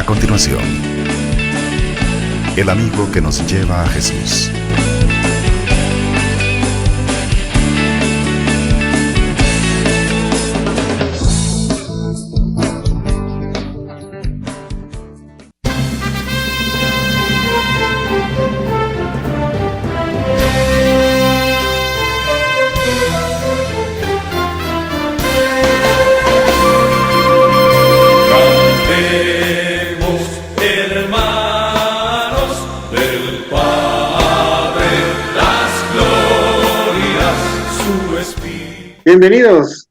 A continuación, el amigo que nos lleva a Jesús. Bienvenidos,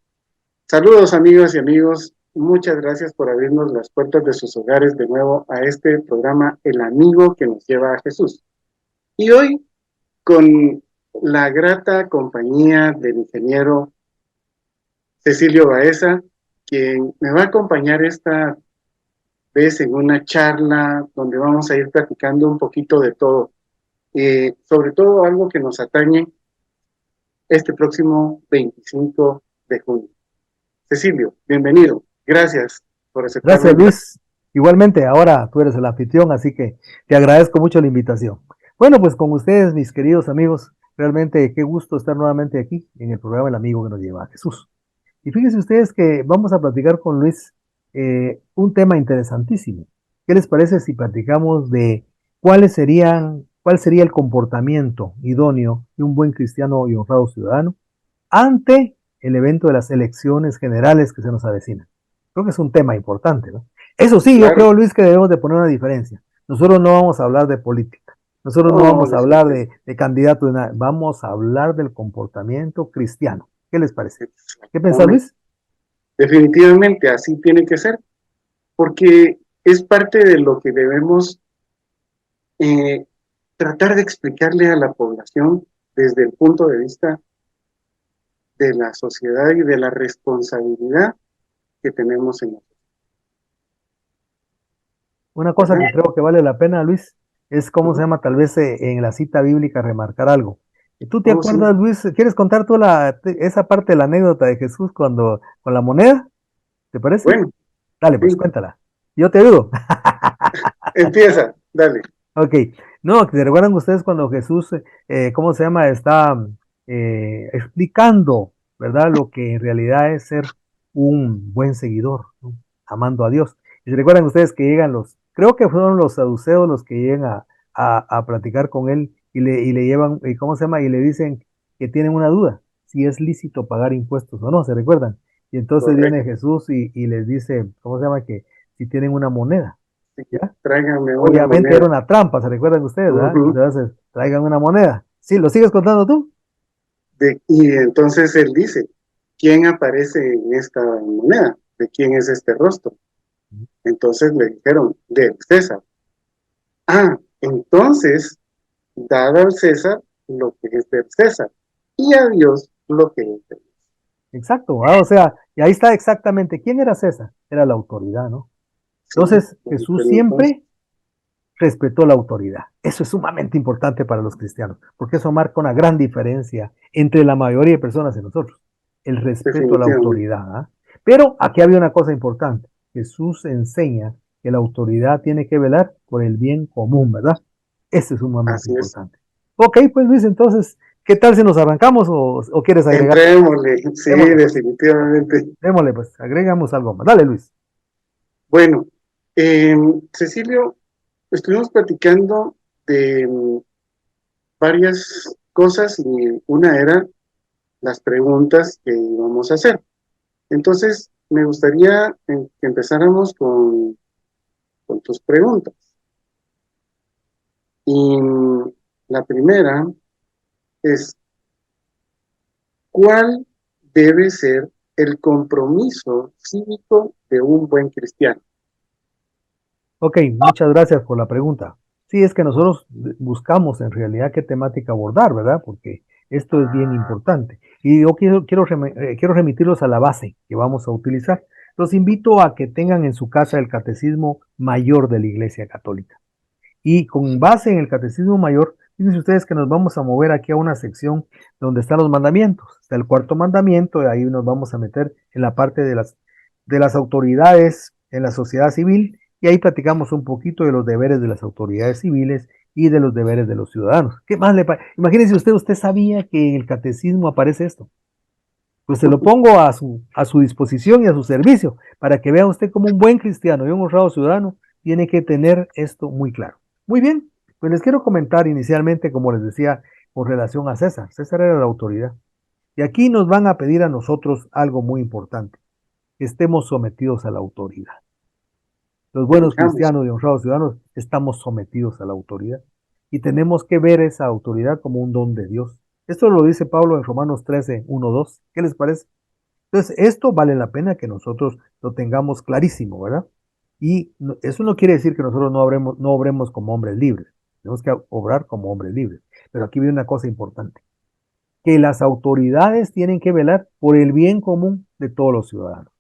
saludos amigas y amigos, muchas gracias por abrirnos las puertas de sus hogares de nuevo a este programa El Amigo que nos lleva a Jesús. Y hoy con la grata compañía del ingeniero Cecilio Baeza, quien me va a acompañar esta vez en una charla donde vamos a ir platicando un poquito de todo, sobre todo algo que nos atañe este próximo 25 de junio. Cecilio, bienvenido. Gracias por aceptar. Gracias, Luis. Igualmente, ahora tú eres el anfitrión, así que te agradezco mucho la invitación. Bueno, pues con ustedes, mis queridos amigos, realmente qué gusto estar nuevamente aquí en el programa El Amigo que nos lleva a Jesús. Y fíjense ustedes que vamos a platicar con Luis un tema interesantísimo. ¿Qué les parece si platicamos de cuál sería el comportamiento idóneo de un buen cristiano y honrado ciudadano ante el evento de las elecciones generales que se nos avecinan? Creo que es un tema importante, ¿no? Eso sí, claro. Yo creo, Luis, que debemos de poner una diferencia. Nosotros no vamos a hablar de política, nosotros no vamos a hablar de candidatos, de nada. Vamos a hablar del comportamiento cristiano. ¿Qué les parece? ¿Qué piensa, Luis? Definitivamente, así tiene que ser, porque es parte de lo que debemos tratar de explicarle a la población desde el punto de vista de la sociedad y de la responsabilidad que tenemos en nosotros. Una cosa que creo que vale la pena, Luis, es cómo se llama, tal vez en la cita bíblica, remarcar algo. ¿Tú te acuerdas, sí, Luis? ¿Quieres contar tú esa parte de la anécdota de Jesús con la moneda? ¿Te parece? Bueno. Dale, pues, sí, cuéntala. Yo te ayudo. Empieza, dale. Ok. No, ¿te recuerdan ustedes cuando Jesús, cómo se llama, está explicando, ¿verdad? Lo que en realidad es ser un buen seguidor, ¿no? Amando a Dios. Y se recuerdan ustedes que llegan creo que fueron los saduceos los que llegan a platicar con él y le llevan, ¿cómo se llama? Y le dicen que tienen una duda, si es lícito pagar impuestos o no, ¿se recuerdan? Y entonces viene Jesús y les dice, ¿cómo se llama? Que si tienen una moneda, ¿ya? Tráiganme una Obviamente moneda. Era una trampa, ¿se recuerdan ustedes? ¿verdad? Entonces, traigan una moneda. ¿Sí? ¿Lo sigues contando tú? Y entonces él dice, ¿quién aparece en esta moneda? ¿De quién es este rostro? Entonces le dijeron, del César. Entonces, dad al César lo que es del César y a Dios lo que es de Dios. Exacto, o sea, y ahí está exactamente, ¿quién era César? Era la autoridad, ¿no? Entonces, sí, Jesús siempre respetó la autoridad. Eso es sumamente importante para los cristianos, porque eso marca una gran diferencia entre la mayoría de personas y nosotros, el respeto a la autoridad. Pero aquí había una cosa importante, Jesús enseña que la autoridad tiene que velar por el bien común, ¿verdad? Eso es sumamente importante. Ok, pues Luis, entonces, ¿qué tal si nos arrancamos o quieres agregar? Entrémosle, sí, definitivamente. Démosle, pues, agregamos algo más. Dale, Luis. Bueno, Cecilio, estuvimos platicando de varias cosas y una era las preguntas que íbamos a hacer. Entonces, me gustaría que empezáramos con tus preguntas. Y la primera es, ¿cuál debe ser el compromiso cívico de un buen cristiano? Ok, muchas gracias por la pregunta. Sí, es que nosotros buscamos en realidad qué temática abordar, ¿verdad? Porque esto es bien importante. Y yo quiero remitirlos a la base que vamos a utilizar. Los invito a que tengan en su casa el Catecismo Mayor de la Iglesia Católica. Y con base en el Catecismo Mayor, fíjense ustedes que nos vamos a mover aquí a una sección donde están los mandamientos. Está el cuarto mandamiento, y ahí nos vamos a meter en la parte de las autoridades en la sociedad civil, y ahí platicamos un poquito de los deberes de las autoridades civiles y de los deberes de los ciudadanos. ¿Qué más le parece? Imagínese usted sabía que en el catecismo aparece esto. Pues se lo pongo a su disposición y a su servicio, para que vea usted como un buen cristiano y un honrado ciudadano tiene que tener esto muy claro. Muy bien, pues les quiero comentar inicialmente, como les decía, con relación a César. César era la autoridad. Y aquí nos van a pedir a nosotros algo muy importante, que estemos sometidos a la autoridad. Los buenos Pensamos, cristianos y honrados ciudadanos estamos sometidos a la autoridad y tenemos que ver esa autoridad como un don de Dios. Esto lo dice Pablo en Romanos 13, 1, 2. ¿Qué les parece? Entonces, esto vale la pena que nosotros lo tengamos clarísimo, ¿verdad? Y eso no quiere decir que nosotros no obremos como hombres libres. Tenemos que obrar como hombres libres. Pero aquí viene una cosa importante, que las autoridades tienen que velar por el bien común de todos los ciudadanos.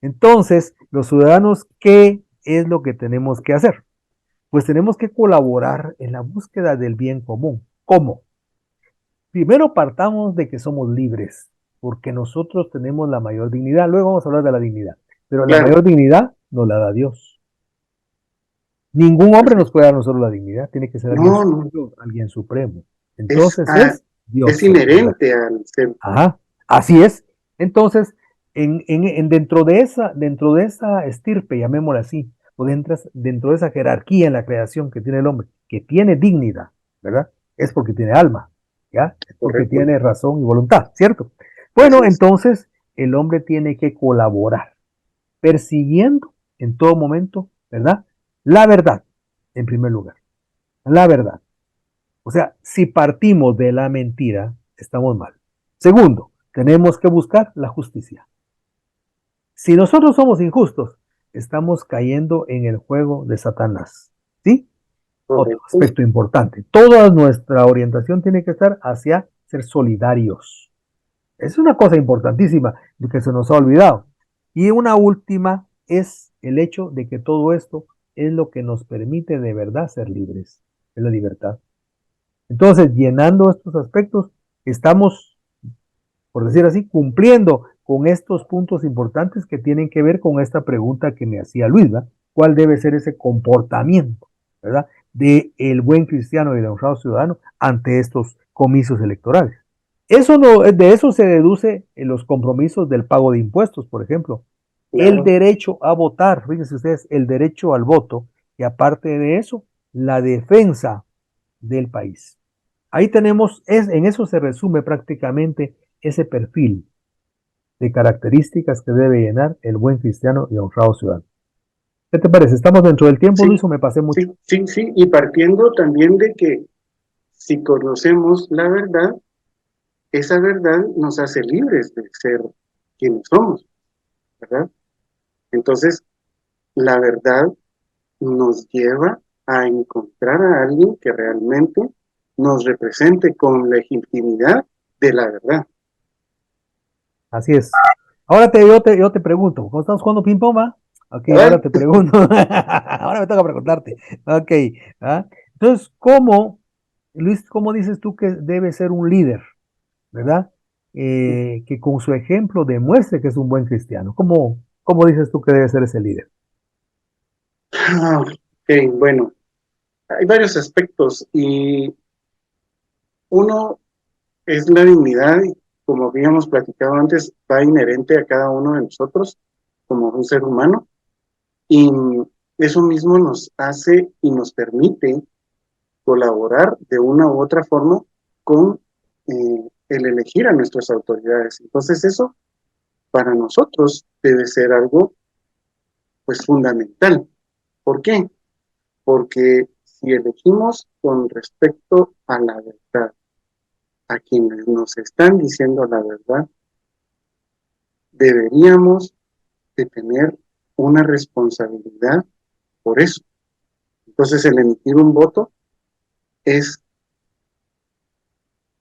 Entonces, los ciudadanos, ¿qué es lo que tenemos que hacer? Pues tenemos que colaborar en la búsqueda del bien común. ¿Cómo? Primero partamos de que somos libres, porque nosotros tenemos la mayor dignidad. Luego vamos a hablar de la dignidad, pero la claro, mayor dignidad nos la da Dios. Ningún hombre así. nos puede dar a nosotros la dignidad, tiene que ser alguien No, no, superior, alguien supremo. es, Entonces es es Dios el que da. inherente al ser. Ajá, así es. Entonces, dentro de esa estirpe, llamémosla así, o dentro de esa jerarquía en la creación que tiene el hombre, que tiene dignidad, ¿verdad? Es porque tiene alma, ¿ya? Es porque Correcto, tiene razón y voluntad, ¿cierto? así Bueno, es. entonces el hombre tiene que colaborar, persiguiendo en todo momento, ¿verdad? La verdad, en primer lugar, la verdad. O sea, si partimos de la mentira, estamos mal. Segundo, tenemos que buscar la justicia. Si nosotros somos injustos, estamos cayendo en el juego de Satanás. ¿Sí? Otro Correcto. aspecto importante. Toda nuestra orientación tiene que estar hacia ser solidarios. Es una cosa importantísima que se nos ha olvidado. Y una última es el hecho de que todo esto es lo que nos permite de verdad ser libres. Es la libertad. Entonces, llenando estos aspectos, estamos, por decir así, cumpliendo con estos puntos importantes que tienen que ver con esta pregunta que me hacía Luis, ¿verdad? ¿Cuál debe ser ese comportamiento, ¿verdad? De el buen cristiano y el honrado ciudadano ante estos comicios electorales. Eso no, de eso se deduce en los compromisos del pago de impuestos, por ejemplo. El Claro, derecho a votar, fíjense ustedes, el derecho al voto, y aparte de eso, la defensa del país. Ahí tenemos, en eso se resume prácticamente ese perfil de características que debe llenar el buen cristiano y honrado ciudadano. ¿Qué te parece? ¿Estamos dentro del tiempo, sí, Luis, o me pasé mucho? sí, sí, sí. Y partiendo también de que si conocemos la verdad, esa verdad nos hace libres de ser quienes somos, ¿verdad? Entonces, la verdad nos lleva a encontrar a alguien que realmente nos represente con legitimidad de la verdad. Así es. Ahora yo te pregunto, ¿cómo estamos jugando ping-pong, va? Ok, ¿Verdad? ahora te pregunto. Ahora me toca preguntarte. Ok. ¿Ah? Entonces, Luis, cómo dices tú que debe ser un líder, ¿verdad? Que con su ejemplo demuestre que es un buen cristiano. ¿Cómo dices tú que debe ser ese líder? Ok, bueno, hay varios aspectos y uno es la dignidad, y como habíamos platicado antes, va inherente a cada uno de nosotros como un ser humano y eso mismo nos hace y nos permite colaborar de una u otra forma con el elegir a nuestras autoridades. Entonces eso para nosotros debe ser algo pues fundamental. ¿Por qué? Porque si elegimos con respecto a la verdad, a quienes nos están diciendo la verdad, deberíamos de tener una responsabilidad por eso. Entonces el emitir un voto es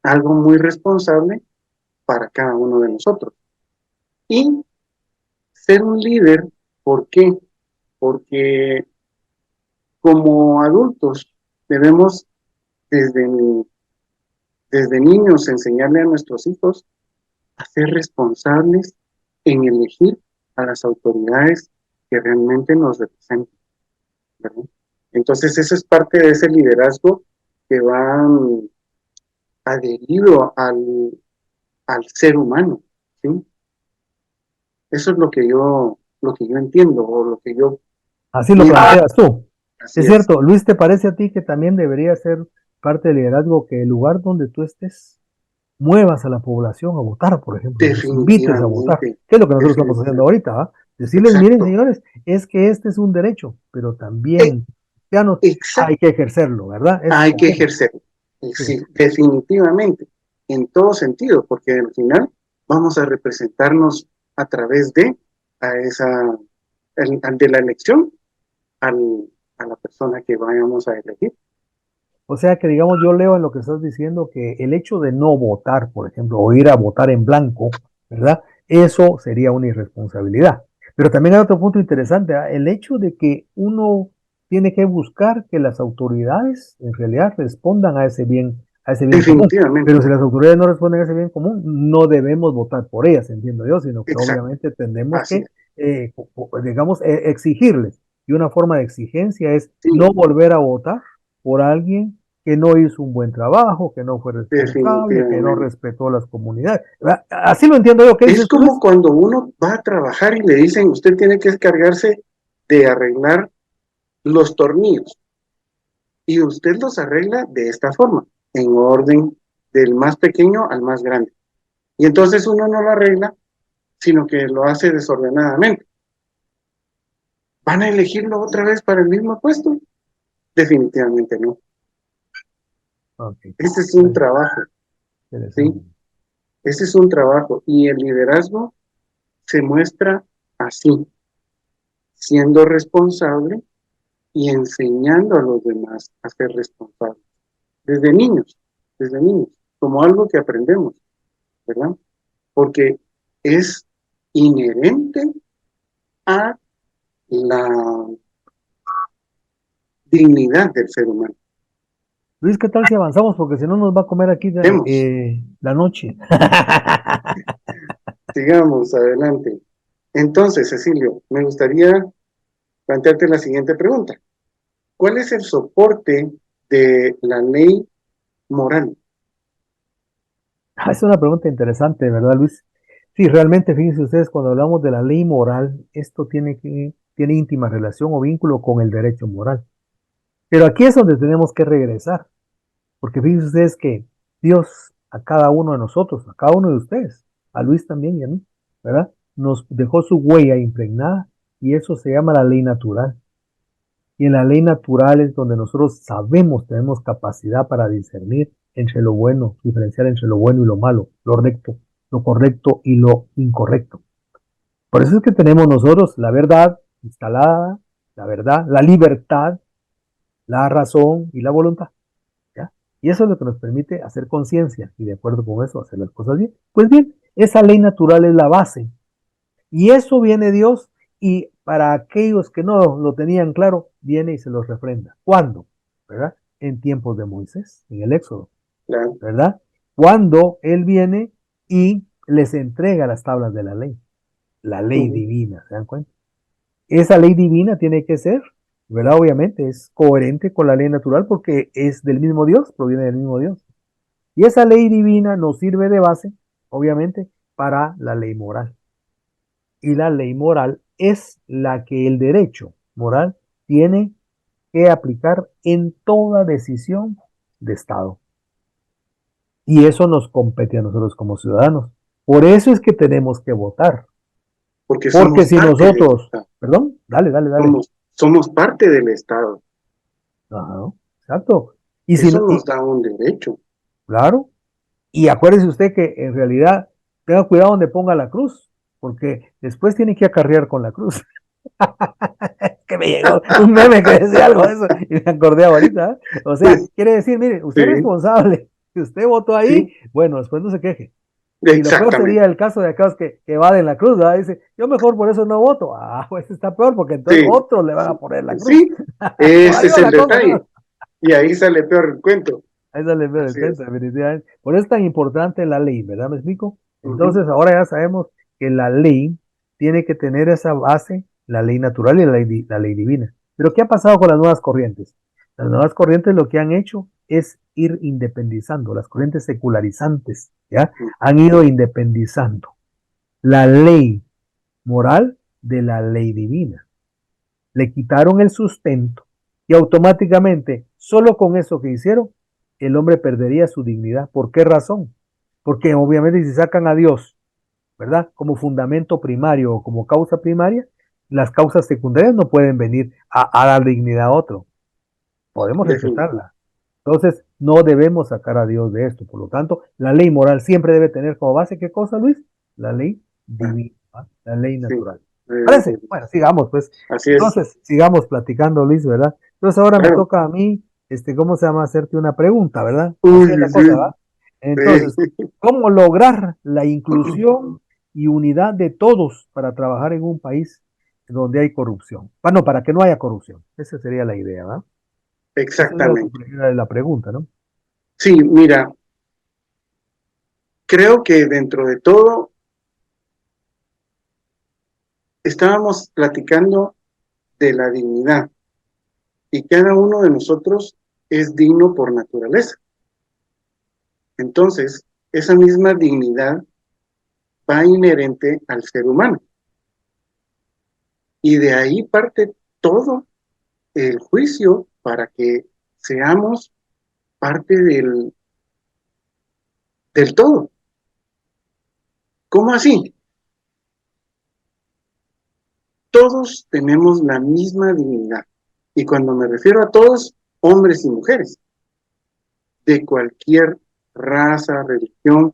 algo muy responsable para cada uno de nosotros. Y ser un líder, ¿por qué? Porque como adultos debemos desde, desde niños enseñarle a nuestros hijos a ser responsables en elegir a las autoridades que realmente nos representan. ¿verdad? Entonces, eso es parte de ese liderazgo que va adherido al ser humano, ¿sí? Eso es lo que yo entiendo, o lo que yo Así lo pienso. planteas tú. Así Es es. cierto, Luis, ¿te parece a ti que también debería ser parte del liderazgo que el lugar donde tú estés muevas a la población a votar, por ejemplo, los invites a votar? Definitivamente, ¿Qué es lo que nosotros estamos haciendo definitivamente. ahorita? ¿Ah? Decirles, miren, Exacto, señores, es que este es un derecho, pero e- también ya no exacto. hay que ejercerlo, ¿verdad? Es Hay que como, ejercerlo. sí. Sí, definitivamente, en todo sentido, porque al final vamos a representarnos a través de a esa, de la elección al, a la persona que vayamos a elegir. O sea que, digamos, yo leo en lo que estás diciendo que el hecho de no votar, por ejemplo, o ir a votar en blanco, ¿verdad? Eso sería una irresponsabilidad. Pero también hay otro punto interesante, ¿ah? El hecho de que uno tiene que buscar que las autoridades en realidad respondan a ese bien común. Definitivamente, Pero si las autoridades no responden a ese bien común, no debemos votar por ellas, entiendo yo, sino que exacto, obviamente tenemos así que, es. digamos, exigirles. Y una forma de exigencia es no Sí, volver a votar por alguien que no hizo un buen trabajo, que no fue responsable, que no definitivamente. respetó las comunidades. ¿Verdad? Así lo entiendo yo. ¿Qué Es dices tú, como Luis? cuando uno va a trabajar y le dicen, usted tiene que encargarse de arreglar los tornillos. Y usted los arregla de esta forma, en orden del más pequeño al más grande. Y entonces uno no lo arregla, sino que lo hace desordenadamente. ¿Van a elegirlo otra vez para el mismo puesto? Definitivamente no. Ok, Ese es un trabajo, ¿sí? interesante. Ese es un trabajo. Y el liderazgo se muestra así, siendo responsable y enseñando a los demás a ser responsables. Desde niños, como algo que aprendemos, ¿verdad? Porque es inherente a la dignidad del ser humano. Luis, ¿qué tal si avanzamos? Porque si no nos va a comer aquí Vemos, la noche. sigamos adelante. Entonces, Cecilio, me gustaría plantearte la siguiente pregunta. ¿Cuál es el soporte de la ley moral? Es una pregunta interesante, ¿verdad, Luis? Sí, realmente, fíjense ustedes, cuando hablamos de la ley moral, esto tiene íntima relación o vínculo con el derecho moral. Pero aquí es donde tenemos que regresar. Porque fíjense ustedes que Dios a cada uno de nosotros, a cada uno de ustedes, a Luis también y a mí, ¿verdad? Nos dejó su huella impregnada y eso se llama la ley natural. Y en la ley natural es donde nosotros sabemos, tenemos capacidad para discernir entre lo bueno, diferenciar entre lo bueno y lo malo, lo recto, lo correcto y lo incorrecto. Por eso es que tenemos nosotros la verdad instalada, la verdad, la libertad, la razón y la voluntad. ¿Ya? Y eso es lo que nos permite hacer conciencia y de acuerdo con eso hacer las cosas bien. Pues bien, esa ley natural es la base. Y eso viene Dios y para aquellos que no lo tenían claro, viene y se los refrenda. ¿Cuándo? ¿Verdad? En tiempos de Moisés, en el Éxodo, Claro, ¿verdad? Cuando Él viene y les entrega las tablas de la ley uh-huh, divina, ¿se dan cuenta? Esa ley divina tiene que ser, ¿verdad? Obviamente es coherente con la ley natural porque es del mismo Dios, proviene del mismo Dios. Y esa ley divina nos sirve de base, obviamente, para la ley moral. Y la ley moral es la que el derecho moral tiene que aplicar en toda decisión de Estado. Y eso nos compete a nosotros como ciudadanos. Por eso es que tenemos que votar. porque Porque somos si parte del nosotros, Estado, perdón, dale, dale, dale. somos parte del Estado. Ajá, exacto. Y si Eso no, nos y, da un derecho. claro, y acuérdese usted que en realidad tenga cuidado donde ponga la cruz, porque después tiene que acarrear con la cruz. Que me llegó un meme que decía algo de eso y me acordé ahorita. O sea, quiere decir, mire, usted es Sí, responsable. Si usted votó ahí, sí, bueno, después no se queje. Y lo peor sería exactamente. el caso de aquellos que evaden la cruz, ¿verdad? Dice, yo mejor por eso no voto. Ah, pues está peor porque entonces Sí, otros le van a sí, poner la cruz. sí, Por ese ahí es va el la cosa, detalle. ¿no? Y ahí sale peor el cuento. Ahí sale peor el Así cuento, es. definitivamente. Por eso es tan importante la ley, ¿verdad? ¿Me explico? Ujú, Entonces ahora ya sabemos que la ley tiene que tener esa base, la ley natural y la ley divina. Pero ¿qué ha pasado con las nuevas corrientes? Las nuevas corrientes lo que han hecho es ir independizando, las corrientes secularizantes, ¿ya? Han ido independizando la ley moral de la ley divina. Le quitaron el sustento y automáticamente, solo con eso que hicieron, el hombre perdería su dignidad. ¿Por qué razón? Porque obviamente si sacan a Dios, ¿verdad? Como fundamento primario o como causa primaria, las causas secundarias no pueden venir a dar dignidad a otro. Podemos respetarla. Entonces, no debemos sacar a Dios de esto. Por lo tanto, la ley moral siempre debe tener como base, ¿qué cosa, Luis? La ley divina, la ley natural. ¿Parece? Bueno, sigamos, pues. Así es. Entonces, sigamos platicando, Luis, ¿verdad? Entonces, ahora me toca a mí, ¿cómo se llama? Hacerte una pregunta, ¿verdad? Así es la cosa, ¿verdad? Entonces, ¿cómo lograr la inclusión y unidad de todos para trabajar en un país donde hay corrupción? Bueno, para que no haya corrupción. Esa sería la idea, ¿verdad? Exactamente. Esa es la pregunta, ¿no? Sí, mira, creo que dentro de todo estábamos platicando de la dignidad y cada uno de nosotros es digno por naturaleza. Entonces, esa misma dignidad va inherente al ser humano. Y de ahí parte todo el juicio para que seamos parte del todo. ¿Cómo así? Todos tenemos la misma dignidad. Y cuando me refiero a todos, hombres y mujeres, de cualquier raza, religión,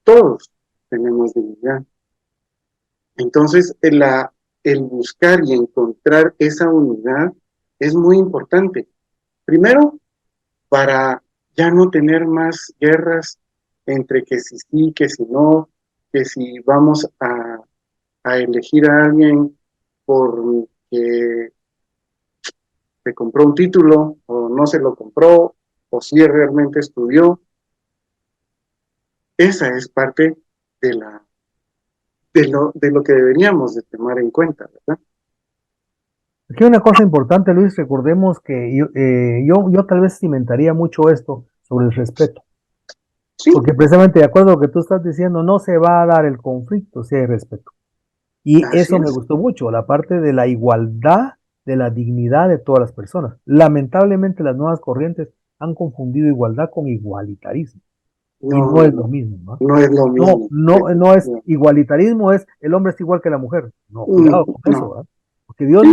todos tenemos dignidad. Entonces, el buscar y encontrar esa unidad es muy importante. Primero, para ya no tener más guerras entre que si sí, que si no, que si vamos a elegir a alguien porque se compró un título o no se lo compró o si realmente estudió. Esa es parte de lo que deberíamos de tomar en cuenta, ¿verdad? Aquí hay una cosa importante, Luis, recordemos que yo tal vez cimentaría mucho esto sobre el respeto. Sí. Porque precisamente de acuerdo a lo que tú estás diciendo, no se va a dar el conflicto si hay respeto. Y Así eso es. me gustó mucho, la parte de la igualdad, de la dignidad de todas las personas. Lamentablemente las nuevas corrientes han confundido igualdad con igualitarismo. No, y no es lo mismo, ¿no? No es lo mismo. No es igualitarismo, es el hombre es igual que la mujer. No, cuidado con no. eso, ¿verdad? Porque Dios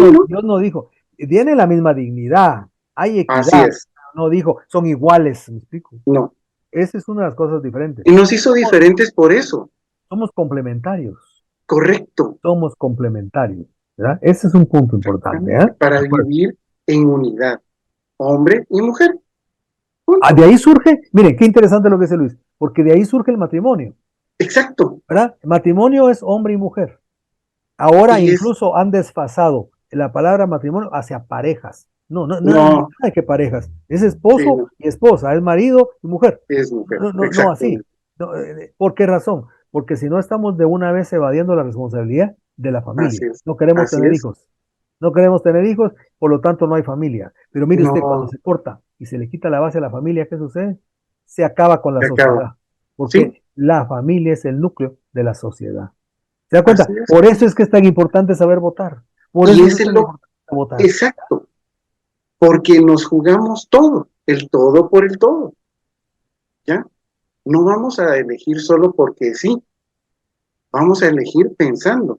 no dijo, tiene la misma dignidad, hay Así equidad. es. No dijo, son iguales, ¿me explico? No. Esa es una de las cosas diferentes. Y nos hizo diferentes por eso. Somos complementarios. Correcto. Somos complementarios, ¿verdad? Ese es un punto importante, ¿eh? Para vivir en unidad, hombre y mujer. De ahí surge, miren, qué interesante lo que dice Luis, porque de ahí surge el matrimonio. Exacto. ¿Verdad? El matrimonio es hombre y mujer. Ahora Y incluso han desfasado la palabra matrimonio hacia parejas. No, no hay que parejas. Es esposo y esposa, es marido y mujer. es mujer. No así. No, ¿por qué razón? Porque si no estamos de una vez evadiendo la responsabilidad de la familia. No queremos tener hijos. No queremos tener hijos, por lo tanto no hay familia. Pero mire usted, cuando se corta y se le quita la base a la familia, ¿qué sucede? Se acaba con la sociedad. Porque la familia es el núcleo de la sociedad. ¿Se da cuenta? Por eso es que es tan importante saber votar. Por eso es tan importante votar. Exacto. Porque nos jugamos todo, el todo por el todo. ¿Ya? No vamos a elegir solo porque sí. Vamos a elegir pensando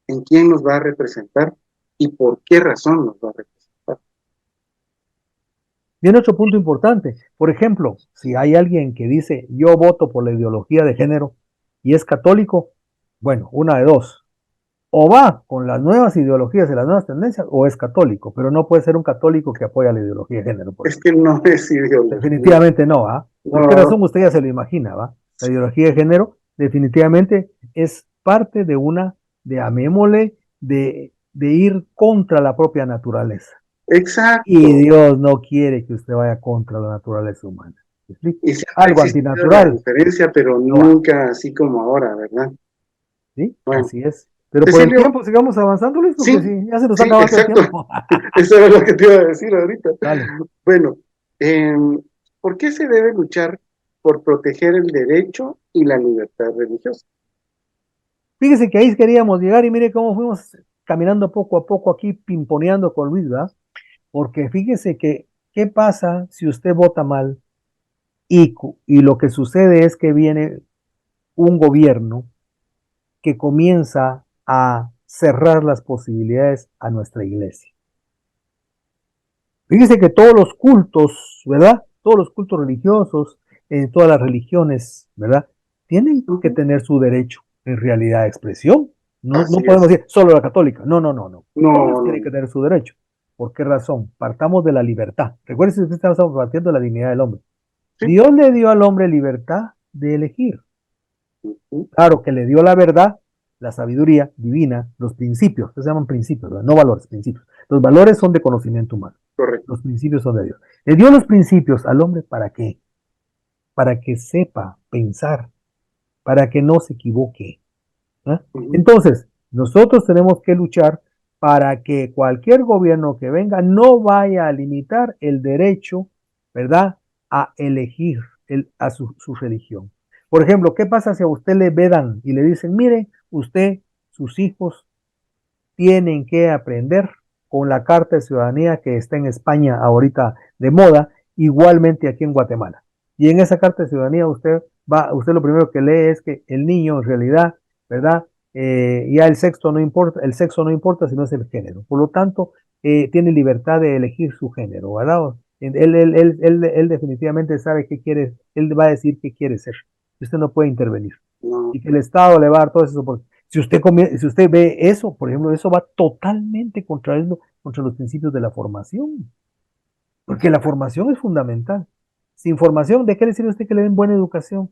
en quién nos va a representar y por qué razón nos va a representar. Viene otro punto importante. Por ejemplo, si hay alguien que dice yo voto por la ideología de género y es católico, bueno, una de dos. O va con las nuevas ideologías y las nuevas tendencias o es católico, pero no puede ser un católico que apoya la ideología de género. Es que no es ideología. Definitivamente no, ¿ah? ¿Por qué razón usted ya se lo imagina, va? La ideología de género definitivamente es parte de amémosle, de ir contra la propia naturaleza. Exacto. Y Dios no quiere que usted vaya contra la naturaleza humana. Y algo antinatural. La diferencia, pero nunca así como ahora, ¿verdad? Sí, bueno. Así es. Pero por el Cecilio, tiempo sigamos avanzando, Luis, porque sí, sí, ya se nos está sí, acabando el exacto. tiempo. Eso era lo que te iba a decir ahorita. Dale. Bueno, ¿por qué se debe luchar por proteger el derecho y la libertad religiosa? Fíjese que ahí queríamos llegar y mire cómo fuimos caminando poco a poco aquí, pimponeando con Luis, ¿verdad? Porque fíjese que, ¿qué pasa si usted vota mal y lo que sucede es que viene un gobierno que comienza a cerrar las posibilidades a nuestra iglesia? Fíjese que todos los cultos, ¿verdad? Todos los cultos religiosos, en todas las religiones, ¿verdad? Tienen que tener su derecho en realidad de expresión. No, no Así podemos es. decir solo la católica. No, no, no, no. Todas No, tienen no, que tener su derecho. ¿Por qué razón? Partamos de la libertad. Recuerden que estamos partiendo de la dignidad del hombre. sí. Dios le dio al hombre libertad de elegir. Ujú, Claro que le dio la verdad, la sabiduría divina, los principios, que se llaman principios, ¿verdad? No valores, principios. Los valores son de conocimiento humano, correcto. los principios son de Dios. Le dio los principios al hombre ¿para qué? Para que sepa pensar, para que no se equivoque. ¿Eh? Ujú, Entonces, nosotros tenemos que luchar para que cualquier gobierno que venga no vaya a limitar el derecho, ¿verdad?, a elegir a su religión. Por ejemplo, ¿qué pasa si a usted le vedan y le dicen, mire, usted, sus hijos tienen que aprender con la Carta de Ciudadanía que está en España ahorita de moda, igualmente aquí en Guatemala? Y en esa Carta de Ciudadanía usted lo primero que lee es que el niño en realidad, ¿verdad? Ya el sexo no importa sino es el género. Por lo tanto, tiene libertad de elegir su género, ¿verdad? Él definitivamente sabe qué quiere, él va a decir qué quiere ser. Usted no puede intervenir no, y que el Estado le va a dar todo eso. Si usted ve eso, por ejemplo, eso va totalmente contra los principios de la formación, porque la formación es fundamental. Sin formación, ¿de qué le sirve a usted que le den buena educación?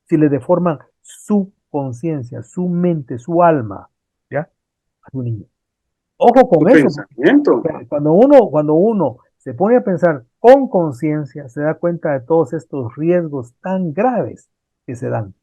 Si le deforman su conciencia, su mente, su alma, ¿ya? A su niño. Ojo tu con eso, pensamiento. porque cuando uno se pone a pensar con conciencia, se da cuenta de todos estos riesgos tan graves que se dan.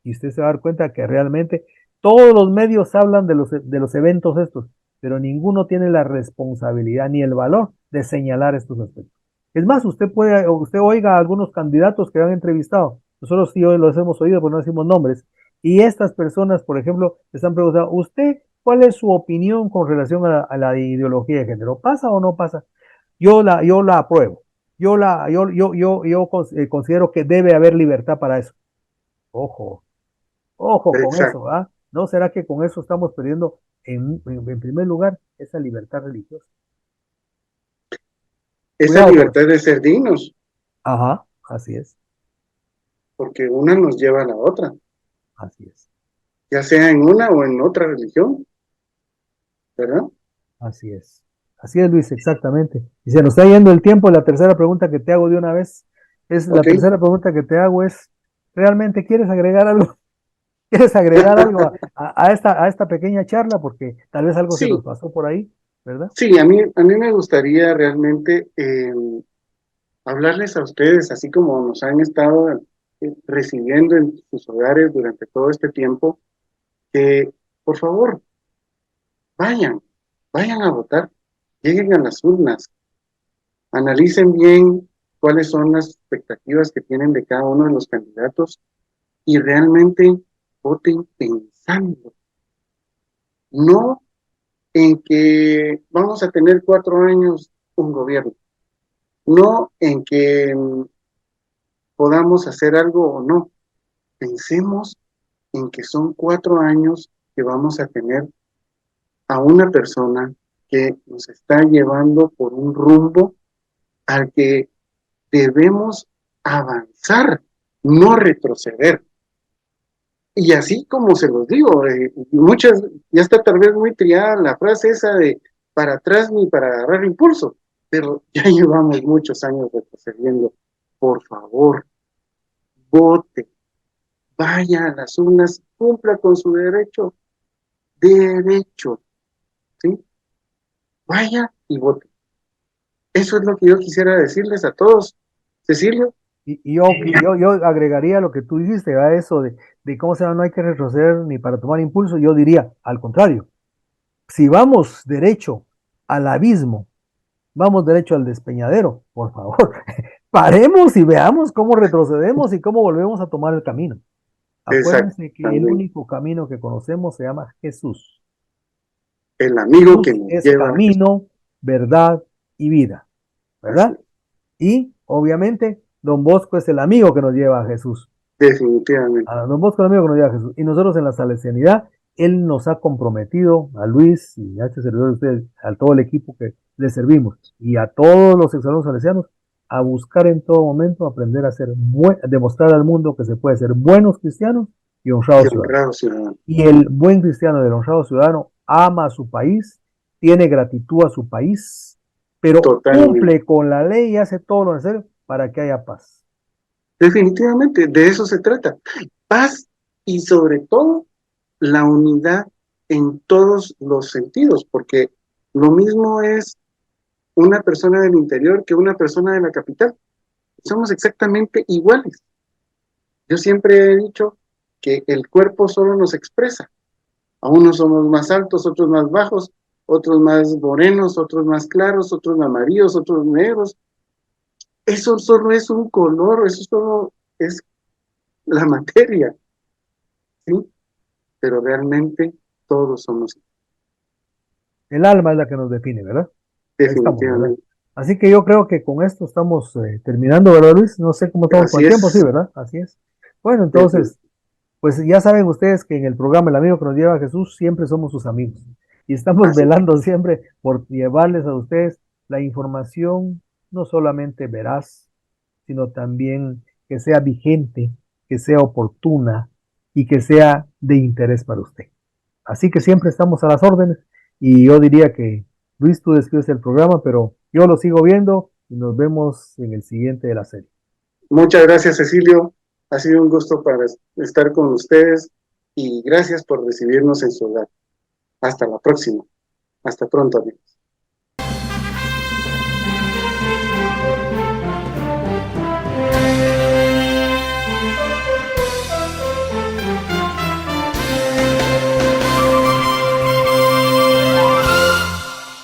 Y usted se va a dar cuenta que realmente todos los medios hablan de los eventos estos, pero ninguno tiene la responsabilidad ni el valor de señalar estos aspectos. Es más, usted oiga a algunos candidatos que han entrevistado, nosotros sí hoy los hemos oído, pero no decimos nombres, y estas personas, por ejemplo, están preguntando, ¿usted cuál es su opinión con relación a la ideología de género? ¿Pasa o no pasa? Yo la apruebo. Considero que debe haber libertad para eso. Ojo, ojo con Exacto. eso, ¿ah? ¿No será que con eso estamos perdiendo en primer lugar esa libertad religiosa? Esa Cuidado con eso. libertad de ser dignos, Ajá, así es, porque una nos lleva a la otra, así es, ya sea en una o en otra religión, ¿verdad? así es. Así es, Luis, exactamente. Y se nos está yendo el tiempo. La tercera pregunta que te hago de una vez la Ok. tercera pregunta que te hago es, ¿realmente quieres agregar algo? ¿Quieres agregar algo a esta pequeña charla? Porque tal vez algo se nos Sí, pasó por ahí, ¿verdad? sí, a mí me gustaría realmente hablarles a ustedes, así como nos han estado recibiendo en sus hogares durante todo este tiempo, que por favor, vayan, vayan a votar, lleguen a las urnas, analicen bien cuáles son las expectativas que tienen de cada uno de los candidatos y realmente voten pensando, no en que vamos a tener 4 años un gobierno, no en que podamos hacer algo o no. Pensemos en que son 4 años que vamos a tener a una persona que nos está llevando por un rumbo al que debemos avanzar, no retroceder. Y así como se los digo, muchas, ya está tal vez muy triada la frase esa de para atrás ni para agarrar impulso, pero ya llevamos muchos años retrocediendo. Por favor, vote, vaya a las urnas, cumpla con su derecho, ¿sí? Vaya y vote. Eso es lo que yo quisiera decirles a todos. Cecilio, Y yo agregaría lo que tú dijiste, a eso de cómo se llama, no hay que retroceder ni para tomar impulso. Yo diría, al contrario, si vamos derecho al abismo, vamos derecho al despeñadero, por favor, paremos y veamos cómo retrocedemos y cómo volvemos a tomar el camino. Acuérdense que el Exactamente. único camino que conocemos se llama Jesús. El amigo que Jesús nos es lleva a Jesús. camino, verdad y vida, Así ¿verdad? Y obviamente, Don Bosco es el amigo que nos lleva a Jesús. definitivamente. A Don Bosco es el amigo que nos lleva a Jesús. Y nosotros en la salesianidad, Él nos ha comprometido, a Luis y a este servidor de ustedes, a todo el equipo que le servimos y a todos los exalumnos salesianos, a buscar en todo momento aprender a demostrar al mundo que se puede ser buenos cristianos y honrados Y ciudadanos. honrado ciudadano. Y el buen cristiano del honrado ciudadano ama a su país, tiene gratitud a su país, pero Totalmente. cumple con la ley y hace todo lo necesario para que haya paz. Definitivamente, de eso se trata. Paz y sobre todo la unidad en todos los sentidos, porque lo mismo es una persona del interior que una persona de la capital. Somos exactamente iguales. Yo siempre he dicho que el cuerpo solo nos expresa. A unos somos más altos, otros más bajos, otros más morenos, otros más claros, otros amarillos, otros negros. Eso solo es un color, eso solo es la materia, ¿sí? Pero realmente todos somos El alma es la que nos define, ¿verdad? Ahí estamos, ¿verdad? definitivamente. Así que yo creo que con esto estamos terminando, ¿verdad, Luis? No sé cómo estamos con Así el tiempo, sí, es. ¿verdad? Así es. Bueno, entonces, pues ya saben ustedes que en el programa El Amigo que nos lleva a Jesús siempre somos sus amigos. Y estamos Así. velando siempre por llevarles a ustedes la información no solamente veraz, sino también que sea vigente, que sea oportuna y que sea de interés para usted. Así que siempre estamos a las órdenes y yo diría que, Luis, tú describes el programa, pero yo lo sigo viendo y nos vemos en el siguiente de la serie. Muchas gracias, Cecilio. Ha sido un gusto para estar con ustedes y gracias por recibirnos en su hogar. Hasta la próxima. Hasta pronto, amigos.